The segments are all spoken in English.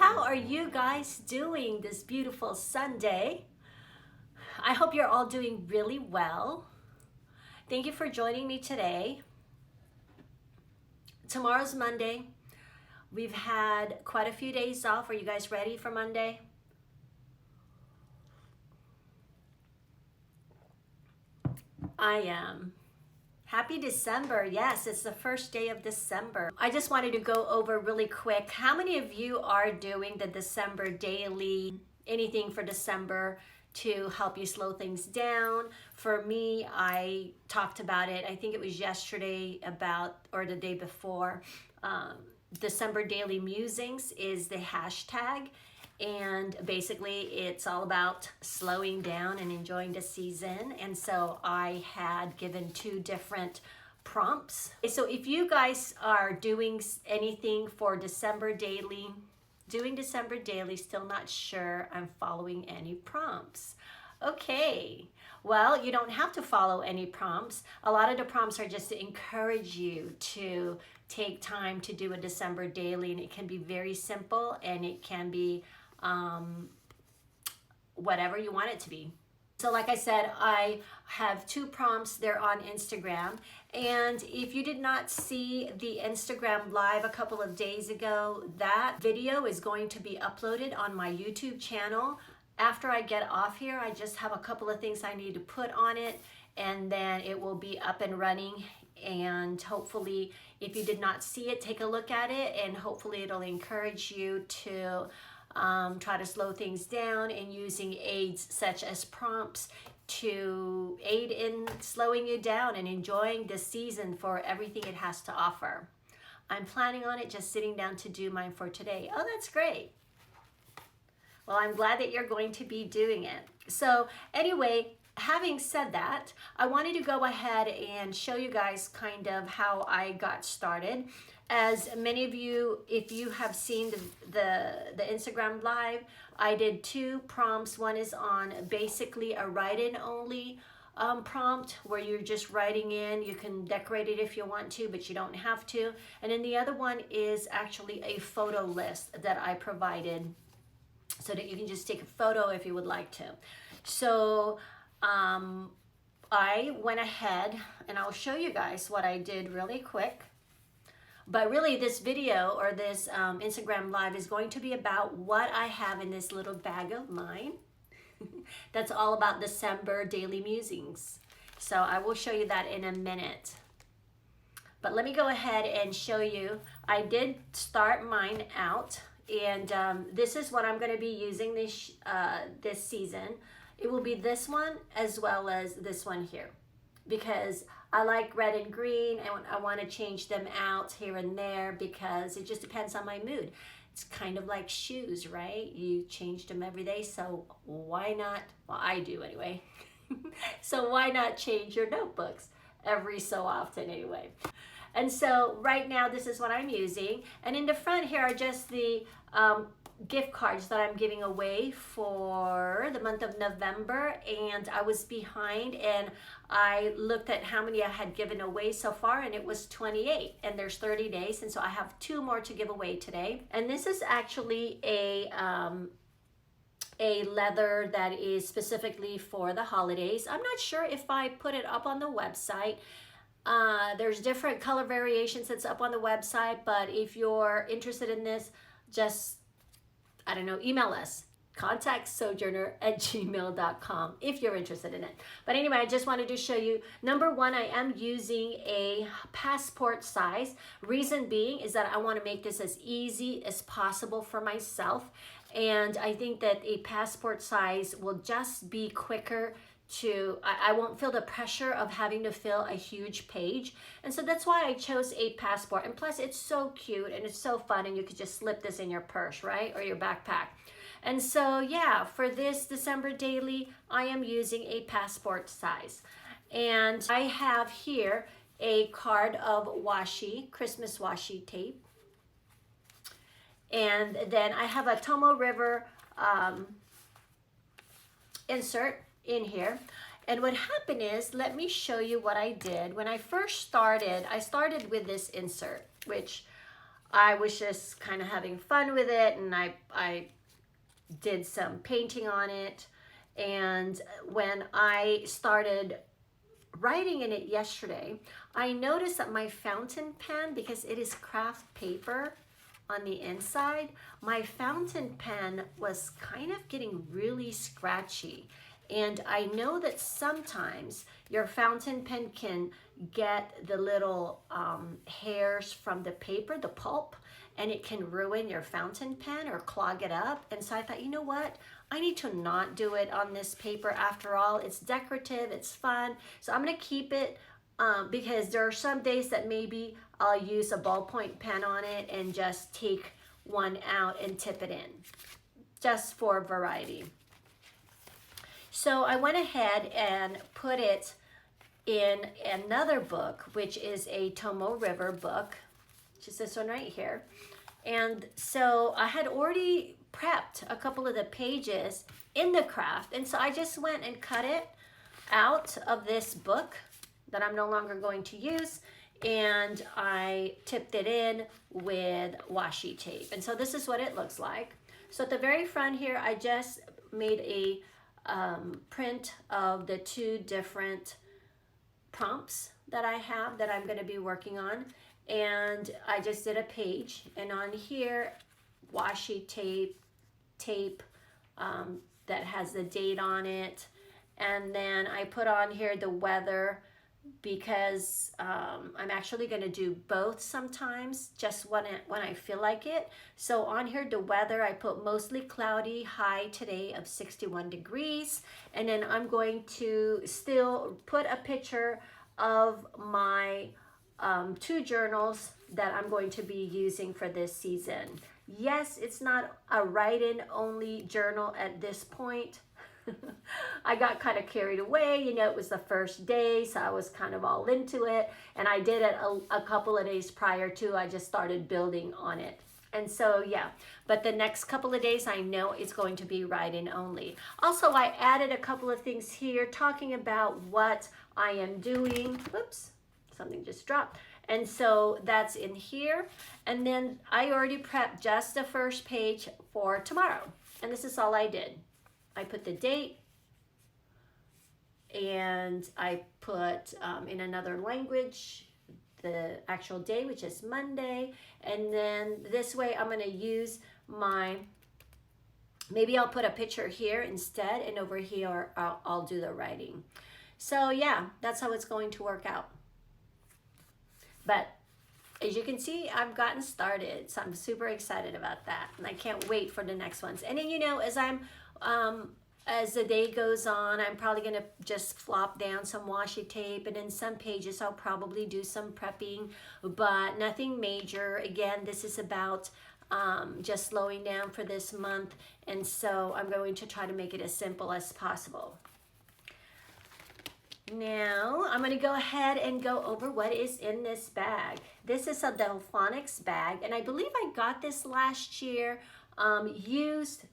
How are you guys doing this beautiful Sunday? I hope you're all doing really well. Thank you for joining me today. Tomorrow's Monday. We've had quite a few days off. Are you guys ready for Monday? I am. Happy December. Yes, it's the first day of December. I just wanted to go over really quick. How many of you are doing the December daily, anything for December to help you slow things down? For me, I talked about it, I think it was yesterday or the day before. December Daily Musings is the hashtag. And basically it's all about slowing down and enjoying the season. And so I had given 2 different prompts. So if you guys are doing anything for December daily, still not sure I'm following any prompts. Okay, well, you don't have to follow any prompts. A lot of the prompts are just to encourage you to take time to do a December daily, and it can be very simple and it can be whatever you want it to be. So like I said, I have 2 prompts. They're on Instagram. And if you did not see the Instagram live a couple of days ago, that video is going to be uploaded on my YouTube channel. After I get off here, I just have a couple of things I need to put on it, and then it will be up and running. And hopefully, if you did not see it, take a look at it, and hopefully it'll encourage you to try to slow things down, and using aids such as prompts to aid in slowing you down and enjoying this season for everything it has to offer. I'm planning on it, just sitting down to do mine for today. Oh, that's great. Well, I'm glad that you're going to be doing it. So anyway, having said that, I wanted to go ahead and show you guys kind of how I got started. As many of you, if you have seen the Instagram live, I did 2 prompts. One is on basically a write-in only prompt where you're just writing in. You can decorate it if you want to, but you don't have to. And then the other one is actually a photo list that I provided so that you can just take a photo if you would like to. So I went ahead and I'll show you guys what I did really quick. But really this video or this Instagram live is going to be about what I have in this little bag of mine. That's all about December Daily Musings. So I will show you that in a minute. But let me go ahead and show you. I did start mine out, and this is what I'm going to be using this season. It will be this one as well as this one here, because I like red and green, and I want to change them out here and there because it just depends on my mood. It's kind of like shoes, right? You change them every day, so why not? Well, I do anyway. So why not change your notebooks every so often anyway? And so right now, this is what I'm using. And in the front here are just the gift cards that I'm giving away for the month of November. And I was behind, and I looked at how many I had given away so far, and it was 28, and there's 30 days. And so I have 2 more to give away today. And this is actually a leather that is specifically for the holidays. I'm not sure if I put it up on the website. There's different color variations that's up on the website, but if you're interested in this, just, I don't know, email us, contactsojourner@gmail.com if you're interested in it. But anyway, I just wanted to show you, number 1, I am using a passport size. Reason being is that I want to make this as easy as possible for myself. And I think that a passport size will just be quicker I won't feel the pressure of having to fill a huge page. And so that's why I chose a passport. And plus it's so cute and it's so fun, and you could just slip this in your purse, right? Or your backpack. And so yeah, for this December daily, I am using a passport size. And I have here a card of washi, Christmas washi tape. And then I have a Tomo River insert in here. And what happened is, let me show you what I did. When I first started, I started with this insert, which I was just kind of having fun with it, and I did some painting on it. And when I started writing in it yesterday, I noticed that my fountain pen, because it is craft paper on the inside, my fountain pen was kind of getting really scratchy. And I know that sometimes your fountain pen can get the little hairs from the paper, the pulp, and it can ruin your fountain pen or clog it up. And so I thought, you know what? I need to not do it on this paper. After all, it's decorative, it's fun. So I'm gonna keep it because there are some days that maybe I'll use a ballpoint pen on it and just take one out and tip it in, just for variety. So I went ahead and put it in another book, which is a Tomo River book, which is this one right here. And so I had already prepped a couple of the pages in the craft, and so I just went and cut it out of this book that I'm no longer going to use, and I tipped it in with washi tape. And so this is what it looks like. So at the very front here, I just made a print of the two different prompts that I have that I'm going to be working on, and I just did a page, and on here washi tape that has the date on it, and then I put on here the weather, because I'm actually going to do both sometimes, just when I feel like it. So on here, the weather, I put mostly cloudy, high today of 61 degrees. And then I'm going to still put a picture of my two journals that I'm going to be using for this season. Yes, it's not a write-in only journal at this point. I got kind of carried away, you know, it was the first day, so I was kind of all into it, and I did it a couple of days prior to, I just started building on it. And so, yeah, but the next couple of days I know it's going to be write-in only. Also, I added a couple of things here talking about what I am doing. Whoops, something just dropped. And so that's in here. And then I already prepped just the first page for tomorrow. And this is all I did. I put the date, and I put in another language the actual day, which is Monday. And then this way I'm going to use my, maybe I'll put a picture here instead, and over here I'll do the writing. So yeah, that's how it's going to work out. But as you can see, I've gotten started, so I'm super excited about that, and I can't wait for the next ones. And then, you know, as the day goes on, I'm probably gonna just flop down some washi tape, and in some pages I'll probably do some prepping, but nothing major. Again, this is about just slowing down for this month, and so I'm going to try to make it as simple as possible. Now, I'm going to go ahead and go over what is in this bag. This is a Delphonics bag, and I believe I got this last year used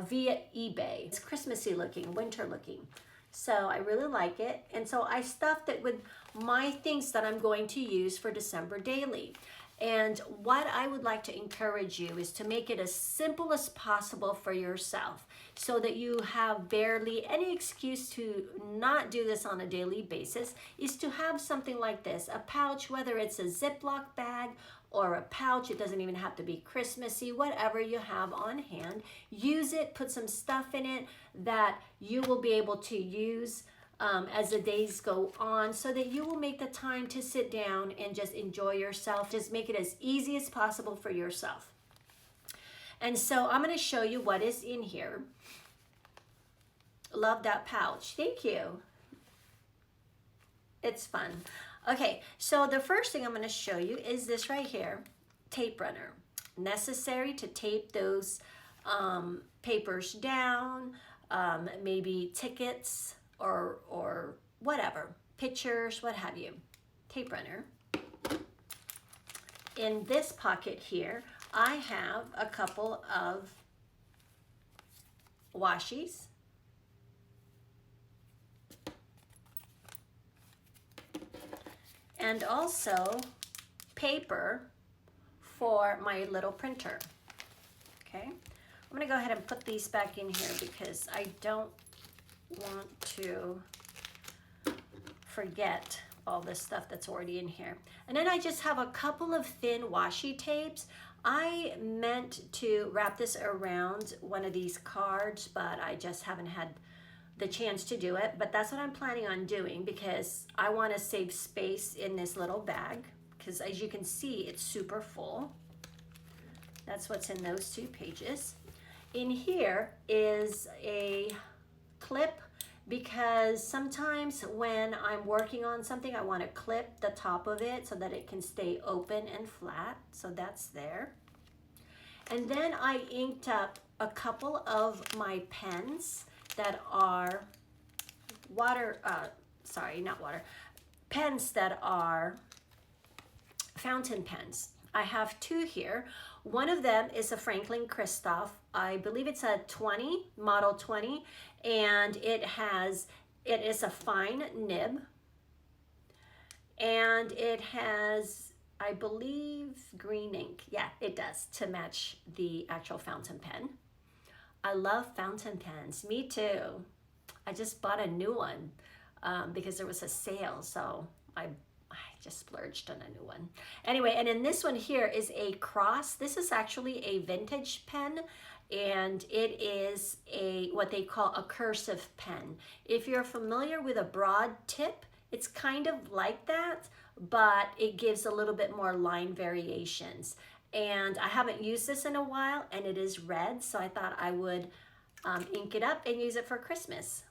via eBay. It's Christmassy looking, winter looking. So I really like it. And so I stuffed it with my things that I'm going to use for December daily. And what I would like to encourage you is to make it as simple as possible for yourself, so that you have barely any excuse to not do this on a daily basis, is to have something like this, a pouch, whether it's a Ziploc bag or a pouch. It doesn't even have to be Christmassy, whatever you have on hand. Use it, put some stuff in it that you will be able to use as the days go on, so that you will make the time to sit down and just enjoy yourself. Just make it as easy as possible for yourself. And so I'm going to show you what is in here. Love that pouch. Thank you. It's fun. Okay, so the first thing I'm going to show you is this right here, tape runner. Necessary to tape those papers down, maybe tickets, or whatever, pictures, what have you. Tape runner. In this pocket here, I have a couple of washies. And also paper for my little printer. Okay, I'm gonna go ahead and put these back in here because I don't want to forget all this stuff that's already in here. And then I just have a couple of thin washi tapes. I meant to wrap this around one of these cards, but I just haven't had the chance to do it. But that's what I'm planning on doing because I want to save space in this little bag, because as you can see, it's super full. That's what's in those 2 pages. In here is a clip, because sometimes when I'm working on something, I want to clip the top of it so that it can stay open and flat. So that's there. And then I inked up a couple of my pens that are pens that are fountain pens. I have 2 here. One of them is a Franklin Christoph. I believe it's a 20, model 20, and it is a fine nib, and it has, I believe, green ink. Yeah, it does, to match the actual fountain pen. I love fountain pens. Me too. I just bought a new one because there was a sale, so I just splurged on a new one. Anyway, and then this one here is a cross. This is actually a vintage pen, and it is what they call a cursive pen. If you're familiar with a broad tip, it's kind of like that, but it gives a little bit more line variations. And I haven't used this in a while, and it is red, so I thought I would ink it up and use it for Christmas.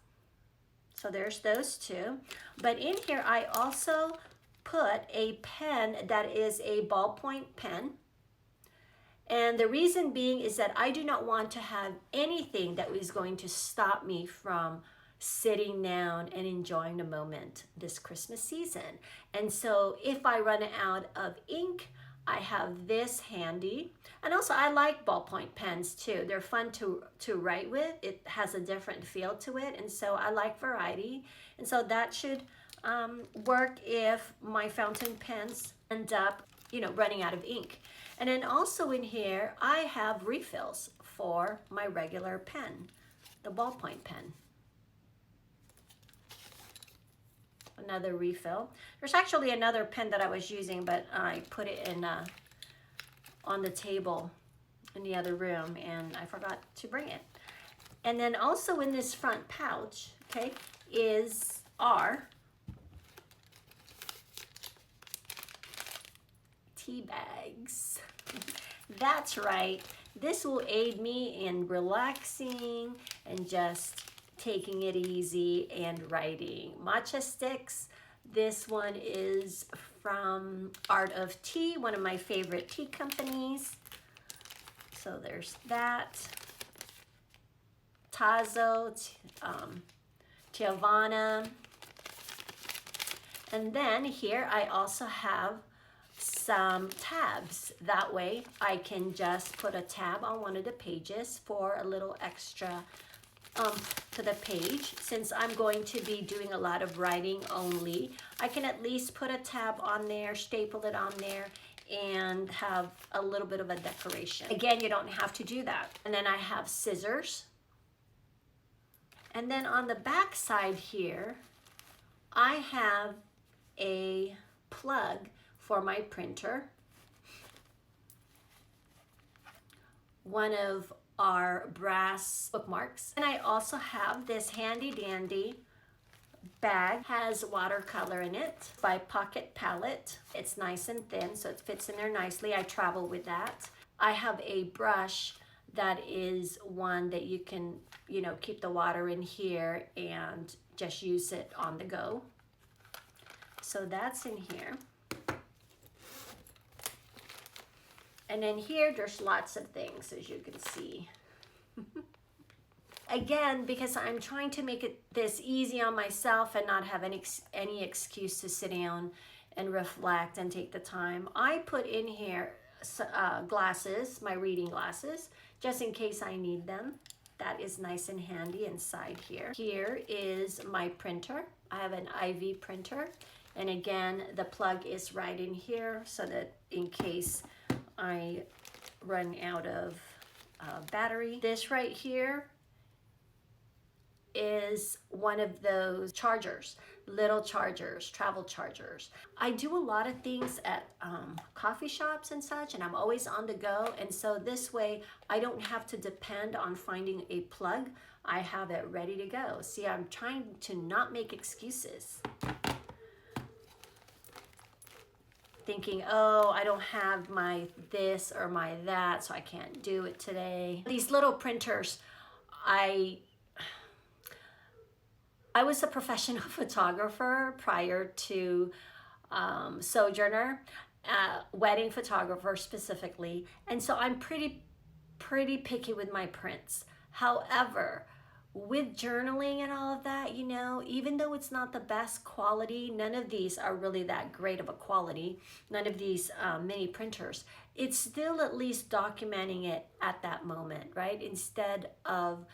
So there's those 2. But in here, I also put a pen that is a ballpoint pen. And the reason being is that I do not want to have anything that is going to stop me from sitting down and enjoying the moment this Christmas season. And so if I run out of ink, I have this handy. And also I like ballpoint pens too. They're fun to write with. It has a different feel to it. And so I like variety. And so that should work if my fountain pens end up, running out of ink. And then also in here, I have refills for my regular pen, the ballpoint pen. Another refill. There's actually another pen that I was using, but I put it in on the table in the other room, and I forgot to bring it. And then also in this front pouch, okay, is our tea bags. That's right. This will aid me in relaxing and just taking it easy and writing. Matcha sticks. This one is from Art of Tea, one of my favorite tea companies. So there's that. Tazo, Tiavana. And then here I also have some tabs. That way I can just put a tab on one of the pages for a little extra to the page. Since I'm going to be doing a lot of writing only, I can at least put a tab on there, staple it on there, and have a little bit of a decoration. Again, you don't have to do that. And then I have scissors. And then on the back side here, I have a plug for my printer. One of our brass bookmarks. And I also have this handy dandy bag, has watercolor in it by Pocket Palette. It's nice and thin, so it fits in there nicely. I travel with that. I have a brush that is one that you can, keep the water in here and just use it on the go. So that's in here. And then here, there's lots of things, as you can see. Again, because I'm trying to make this easy on myself and not have any excuse to sit down and reflect and take the time, I put in here glasses, my reading glasses, just in case I need them. That is nice and handy inside here. Here is my printer. I have an IV printer. And again, the plug is right in here so that in case I run out of battery. This right here is one of those chargers, little chargers, travel chargers. I do a lot of things at coffee shops and such, and I'm always on the go. And so this way I don't have to depend on finding a plug. I have it ready to go. See, I'm trying to not make excuses. Thinking, oh, I don't have my this or my that, so I can't do it today. These little printers, I was a professional photographer prior to Sojourner, wedding photographer specifically, and so I'm pretty picky with my prints. However, with journaling and all of that, you know, even though it's not the best quality, none of these are really that great of a quality, none of these mini printers, it's still at least documenting it at that moment, right? Instead of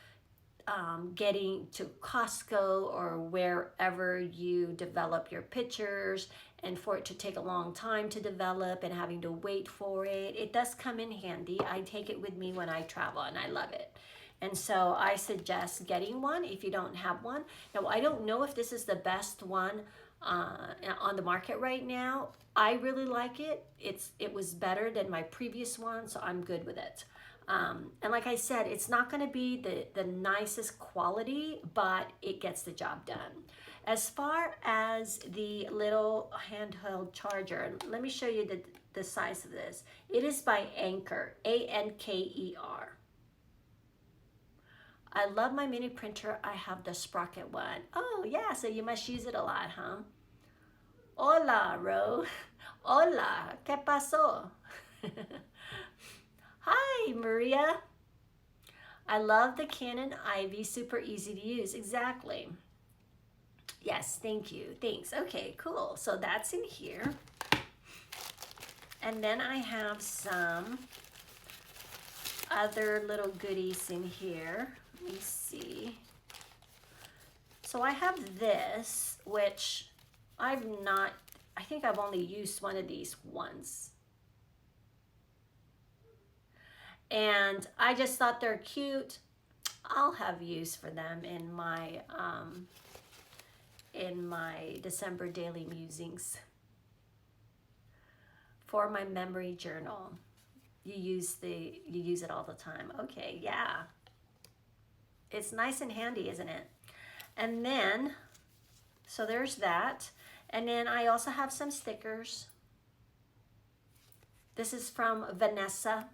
getting to Costco or wherever you develop your pictures and for it to take a long time to develop and having to wait for it. It does come in handy. I take it with me when I travel and I love it. And so I suggest getting one if you don't have one. Now, I don't know if this is the best one on the market right now. I really like it. It was better than my previous one, so I'm good with it. And like I said, it's not going to be the nicest quality, but it gets the job done. As far as the little handheld charger, let me show you the size of this. It is by Anker, A-N-K-E-R. I love my mini printer. I have the Sprocket one. Oh yeah, so you must use it a lot, huh? Hola, Ro. Hola, ¿qué pasó? Hi, Maria. I love the Canon Ivy, super easy to use. Exactly. Yes, thank you. Thanks. Okay, cool. So that's in here. And then I have some other little goodies in here. Let me see. So I have this, which I think I've only used one of these once. And I just thought they're cute. I'll have use for them in my December daily musings. For my memory journal. You use it all the time. Okay, yeah. It's nice and handy, isn't it? And then, so there's that. And then I also have some stickers. This is from Vanessa.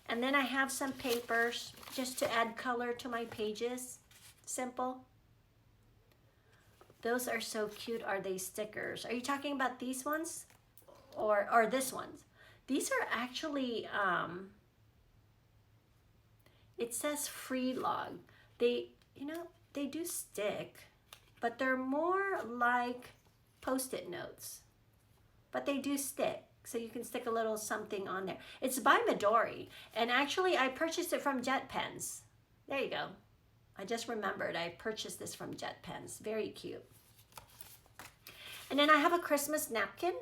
And then I have some papers just to add color to my pages. Simple. Those are so cute. Are they stickers? Are you talking about these ones? Or this ones? These are actually, it says free log. They, you know, they do stick, but they're more like Post-it notes. But they do stick. So you can stick a little something on there. It's by Midori. And actually, I purchased it from Jet Pens. There you go. I just remembered I purchased this from Jet Pens. Very cute. And then I have a Christmas napkin.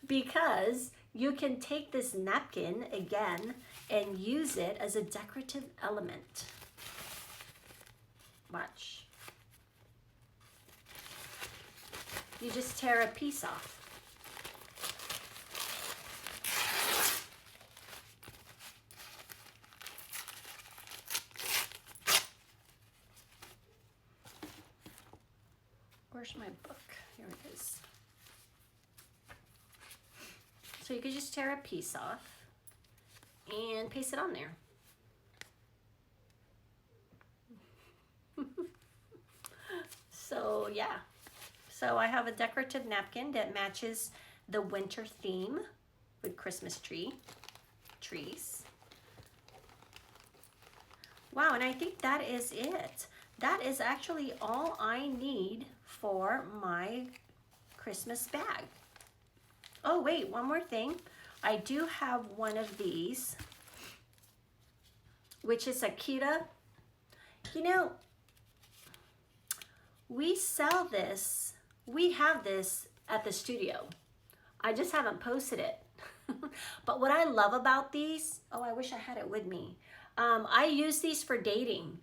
Because you can take this napkin again and use it as a decorative element. Watch. You just tear a piece off. Where's my book? Here it is. So you could just tear a piece off and paste it on there. So yeah. So I have a decorative napkin that matches the winter theme with Christmas trees. Wow, and I think that is it. That is actually all I need for my Christmas bag. Oh wait, one more thing. I do have one of these, which is Akita. You know, we sell this, we have this at the studio. I just haven't posted it. But what I love about these, oh, I wish I had it with me. I use these for dating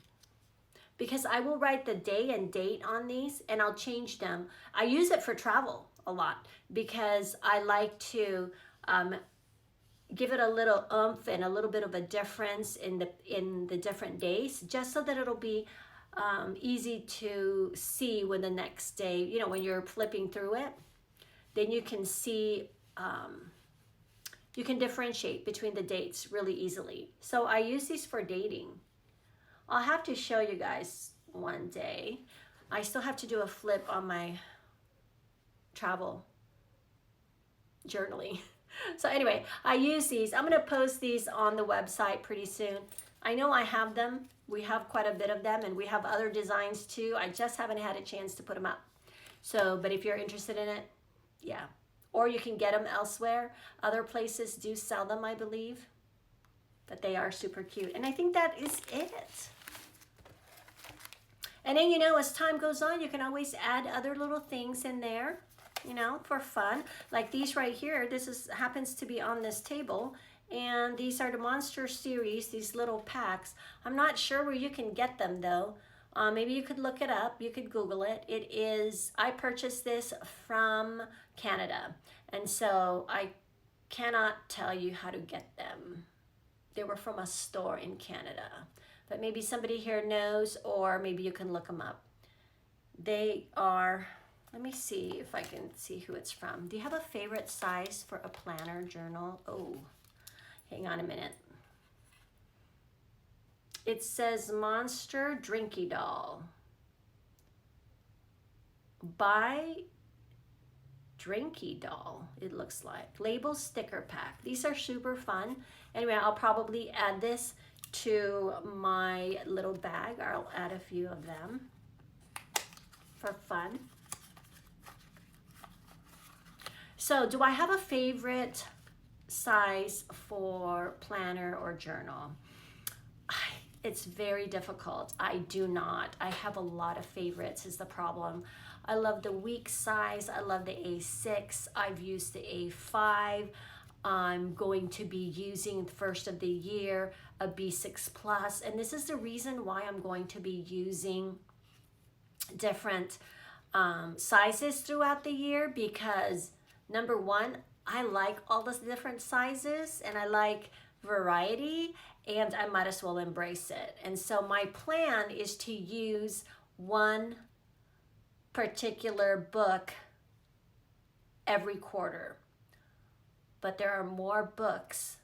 because I will write the day and date on these and I'll change them. I use it for travel a lot because I like to give it a little oomph and a little bit of a difference in the different days, just so that it'll be easy to see when the next day, you know, when you're flipping through it, then you can see, you can differentiate between the dates really easily. So I use these for dating. I'll have to show you guys one day. I still have to do a flip on my travel journaling. So anyway, I use these. I'm going to post these on the website pretty soon. I know I have them. We have quite a bit of them, and we have other designs too. I just haven't had a chance to put them up. So, but if you're interested in it, yeah. Or you can get them elsewhere. Other places do sell them, I believe. But they are super cute. And I think that is it. And then, you know, as time goes on, you can always add other little things in there, you know, for fun. Like these right here, this happens to be on this table. And these are the Monster Series, these little packs. I'm not sure where you can get them though. Maybe you could look it up. You could Google it. It is, I purchased this from Canada. And so I cannot tell you how to get them. They were from a store in Canada. But maybe somebody here knows, or maybe you can look them up. They are, let me see if I can see who it's from. Do you have a favorite size for a planner journal? Oh, hang on a minute. It says Monster Drinky Doll by Drinky Doll, it looks like. Label sticker pack. These are super fun. Anyway, I'll probably add this to my little bag. I'll add a few of them for fun. So do I have a favorite size for planner or journal? It's very difficult. I do not. I have a lot of favorites is the problem. I love the week size. I love the A6. I've used the A5. I'm going to be using the first of the year a B6 Plus. And this is the reason why I'm going to be using different sizes throughout the year, because number one, I like all the different sizes and I like variety, and I might as well embrace it. And so my plan is to use one particular book every quarter. But there are more books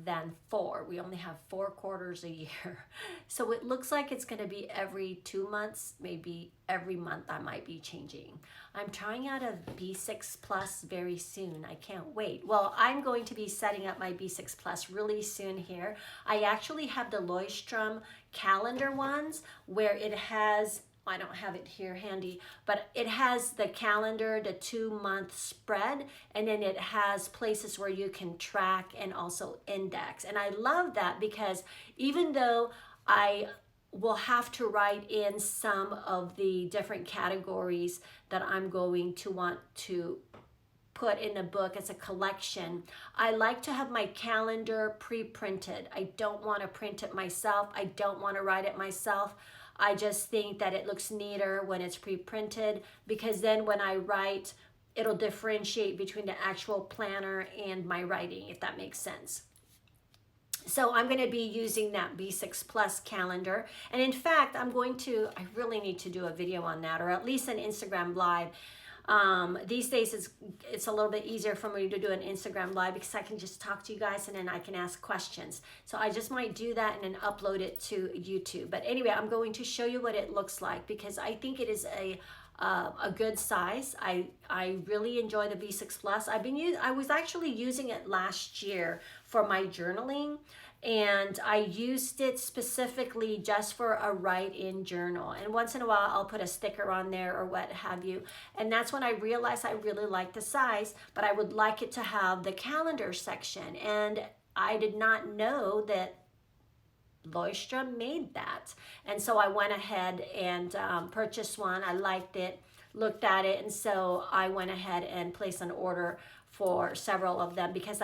than 4. We only have 4 quarters a year. So it looks like it's going to be every 2 months, maybe every month I might be changing. I'm trying out a B6 Plus very soon. I can't wait. Well, I'm going to be setting up my B6 Plus really soon here. I actually have the Leuchtturm calendar ones where it has, I don't have it here handy, but it has the calendar, the 2-month spread, and then it has places where you can track and also index. And I love that because even though I will have to write in some of the different categories that I'm going to want to put in a book as a collection, I like to have my calendar pre-printed. I don't want to print it myself. I don't want to write it myself. I just think that it looks neater when it's pre-printed, because then when I write, it'll differentiate between the actual planner and my writing, if that makes sense. So I'm going to be using that B6 Plus calendar. And in fact, I really need to do a video on that, or at least an Instagram live. These days it's a little bit easier for me to do an Instagram live because I can just talk to you guys and then I can ask questions. So I just might do that and then upload it to YouTube. But anyway, I'm going to show you what it looks like because I think it is a good size. I really enjoy the B6 Plus. I was actually using it last year for my journaling, and I used it specifically just for a write-in journal. And once in a while, I'll put a sticker on there or what have you. And that's when I realized I really like the size, but I would like it to have the calendar section. And I did not know that Leuchtturm made that. And so I went ahead and purchased one. I liked it. looked at it, and so I went ahead and placed an order for several of them because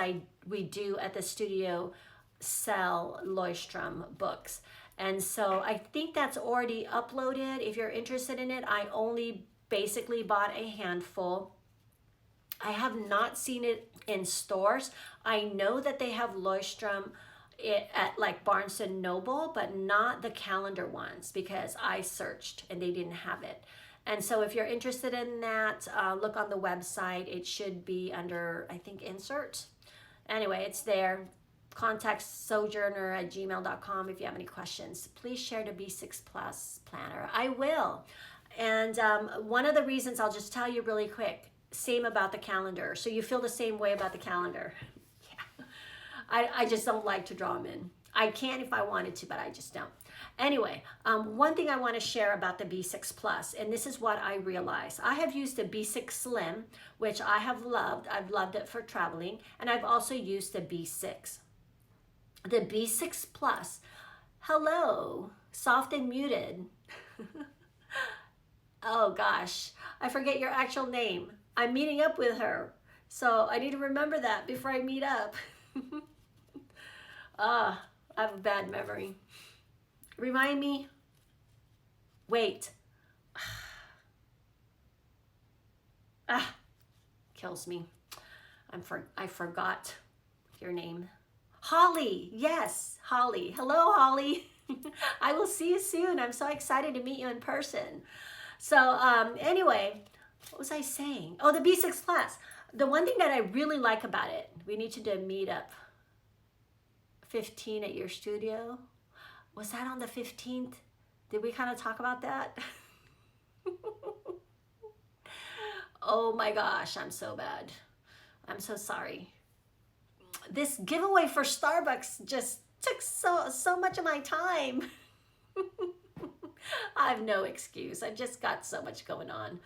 we do at the studio sell Leuchtturm books. And so I think that's already uploaded. If you're interested in it, I only basically bought a handful. I have not seen it in stores. I know that they have Leuchtturm at like Barnes and Noble, but not the calendar ones because I searched and they didn't have it. And so if you're interested in that, look on the website. It should be under, I think, insert. Anyway, it's there. Contact sojourner@gmail.com if you have any questions. Please share the B6 Plus planner. I will. And one of the reasons, I'll just tell you really quick, same about the calendar. So you feel the same way about the calendar. Yeah. I just don't like to draw them in. I can if I wanted to, but I just don't. Anyway, one thing I want to share about the B6 Plus, and this is what I realized. I have used the B6 Slim, which I have loved. I've loved it for traveling, and I've also used the B6. The B6 Plus, hello, soft and muted. Oh gosh, I forget your actual name. I'm meeting up with her, so I need to remember that before I meet up. I have a bad memory. Remind me. Wait. Kills me. I forgot your name. Holly. Yes, Holly. Hello, Holly. I will see you soon. I'm so excited to meet you in person. So anyway, what was I saying? Oh, the B6 Plus. The one thing that I really like about it, we need to do a meetup. 15 at your studio. Was that on the 15th? Did we kind of talk about that? Oh my gosh, I'm so bad. I'm so sorry. This giveaway for Starbucks just took so much of my time. I have no excuse. I just got so much going on.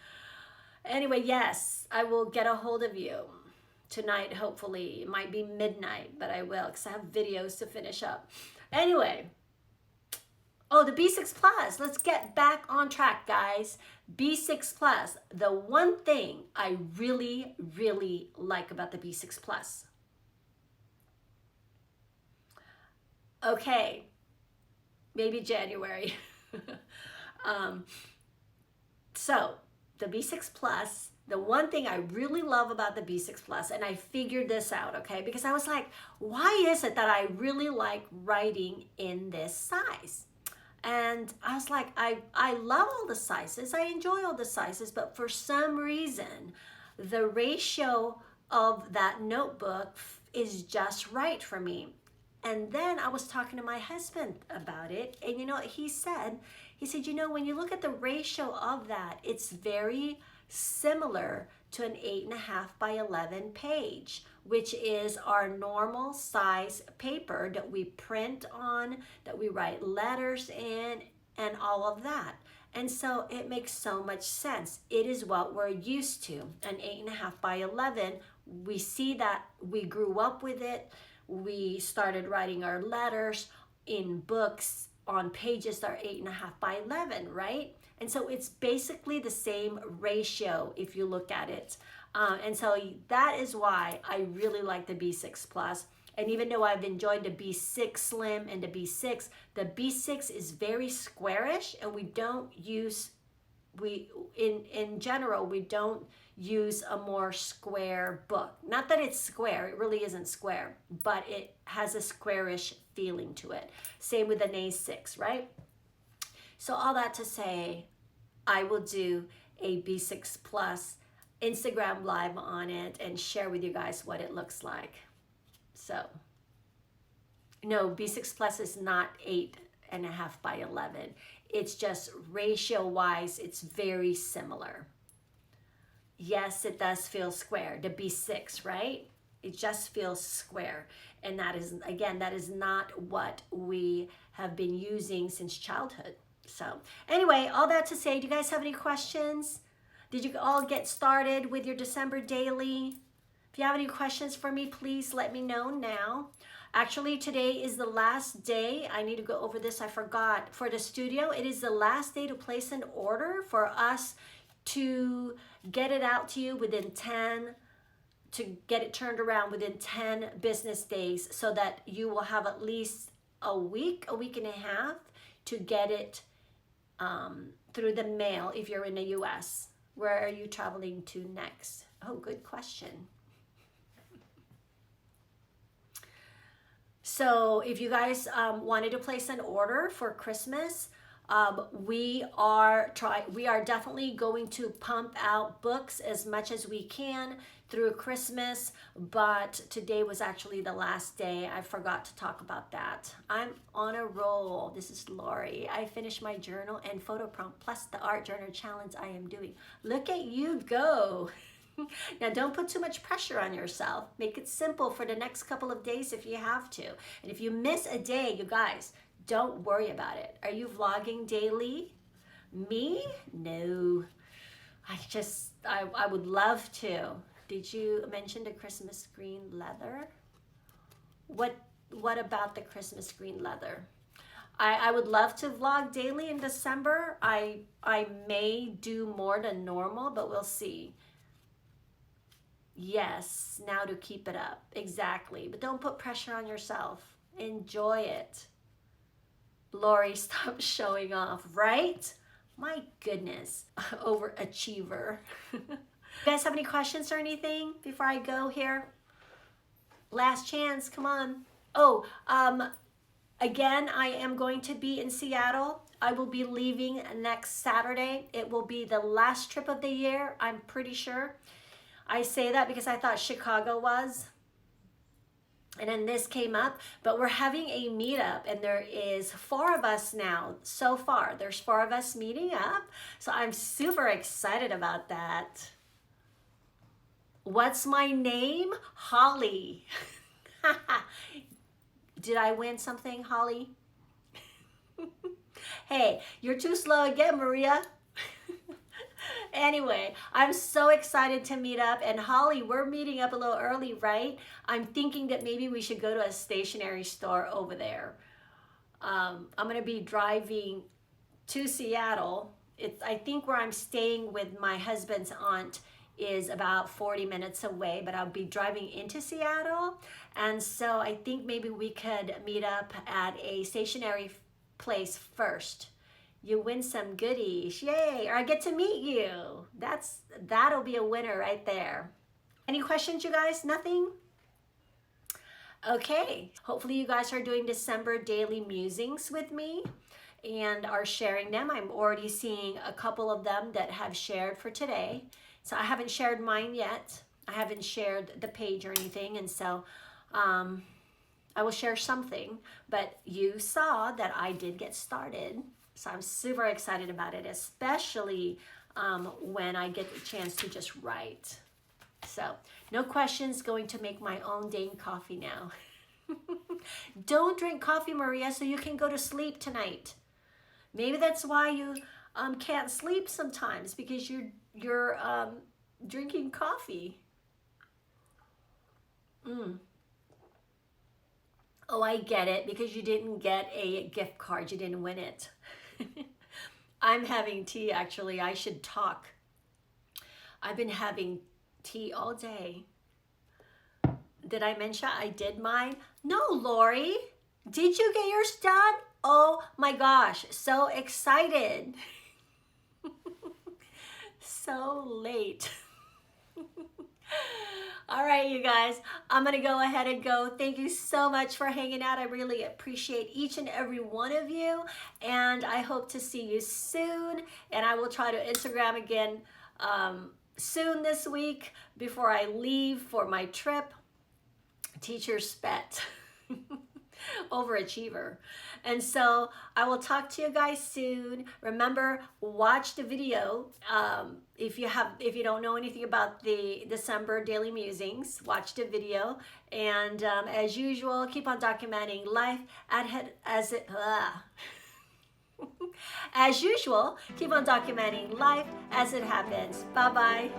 Anyway, yes, I will get a hold of you tonight, hopefully. It might be midnight, but I will because I have videos to finish up. Anyway, oh, the B6 Plus. Let's get back on track, guys. B6 Plus. The one thing I really, really like about the B6 Plus. Okay, maybe January. So the B6 Plus, the one thing I really love about the B6 Plus, and I figured this out, okay, because I was like, why is it that I really like writing in this size? And I was like, I love all the sizes, I enjoy all the sizes, but for some reason, the ratio of that notebook is just right for me. And then I was talking to my husband about it, and you know what he said? He said, you know, when you look at the ratio of that, it's very similar to an 8.5 by 11 page, which is our normal size paper that we print on, that we write letters in, and all of that. And so it makes so much sense. It is what we're used to. An 8.5 by 11, we see that, we grew up with it. We started writing our letters in books on pages that are 8.5 by 11, right? And so it's basically the same ratio if you look at it. And so that is why I really like the B6 Plus. And even though I've enjoyed the B6 Slim and the B6 is very squarish, and we don't use, in general, we don't use a more square book. Not that it's square, it really isn't square, but it has a squarish feeling to it. Same with an A6, right? So all that to say, I will do a B6 Plus Instagram live on it and share with you guys what it looks like. So, no, B6 Plus is not 8.5 by 11. It's just ratio-wise, it's very similar. Yes, it does feel square, the B6, right? It just feels square. And that is, again, that is not what we have been using since childhood. So anyway, all that to say, do you guys have any questions? Did you all get started with your December daily? If you have any questions for me, please let me know now. Actually, today is the last day. I need to go over this. I forgot. For the studio, it is the last day to place an order for us to get it out to you within 10, to get it turned around within 10 business days, so that you will have at least a week and a half to get it through the mail if you're in the US. Where are you traveling to next? Oh, good question. So if you guys wanted to place an order for Christmas, we are definitely going to pump out books as much as we can through Christmas, but today was actually the last day. I forgot to talk about that. I'm on a roll. This is Lori. I finished my journal and photo prompt plus the art journal challenge I am doing. Look at you go. Now, don't put too much pressure on yourself. Make it simple for the next couple of days if you have to. And if you miss a day, you guys, don't worry about it. Are you vlogging daily? Me? No. I would love to. Did you mention the Christmas green leather? What about the Christmas green leather? I would love to vlog daily in December. I may do more than normal, but we'll see. Yes, now to keep it up. Exactly. But don't put pressure on yourself. Enjoy it. Lori, stop showing off, right? My goodness. Overachiever. You guys have any questions or anything before I go here? Last chance. Come on. Oh, again, I am going to be in Seattle. I will be leaving next Saturday. It will be the last trip of the year, I'm pretty sure. I say that because I thought Chicago was, and then this came up, but we're having a meetup, and there is 4 of us now. So far, there's 4 of us meeting up, so I'm super excited about that. What's my name? Holly. Did I win something, Holly? Hey, you're too slow again, Maria. Anyway, I'm so excited to meet up. And Holly, we're meeting up a little early, right? I'm thinking that maybe we should go to a stationery store over there. I'm going to be driving to Seattle. I think where I'm staying with my husband's aunt is about 40 minutes away, but I'll be driving into Seattle. And so I think maybe we could meet up at a stationery place first. You win some goodies, yay, or I get to meet you. That'll be a winner right there. Any questions, you guys? Nothing? Okay, hopefully you guys are doing December daily musings with me and are sharing them. I'm already seeing a couple of them that have shared for today. So I haven't shared mine yet. I haven't shared the page or anything, and so I will share something, but you saw that I did get started. So I'm super excited about it, especially when I get the chance to just write. So no questions, going to make my own dang coffee now. Don't drink coffee, Maria, so you can go to sleep tonight. Maybe that's why you can't sleep sometimes, because you're drinking coffee. Oh, I get it, because you didn't get a gift card. You didn't win it. I'm having tea, actually. I should talk. I've been having tea all day. Did I mention I did mine? No, Lori. Did you get yours done? Oh my gosh, so excited. So late. All right, you guys, I'm going to go ahead and go. Thank you so much for hanging out. I really appreciate each and every one of you, and I hope to see you soon. And I will try to Instagram again soon this week before I leave for my trip. Teacher's pet. Overachiever. And so I will talk to you guys soon. Remember, watch the video. If you don't know anything about the December daily musings, watch the video. And as usual, keep on documenting life as usual, keep on documenting life as it happens. Bye-bye.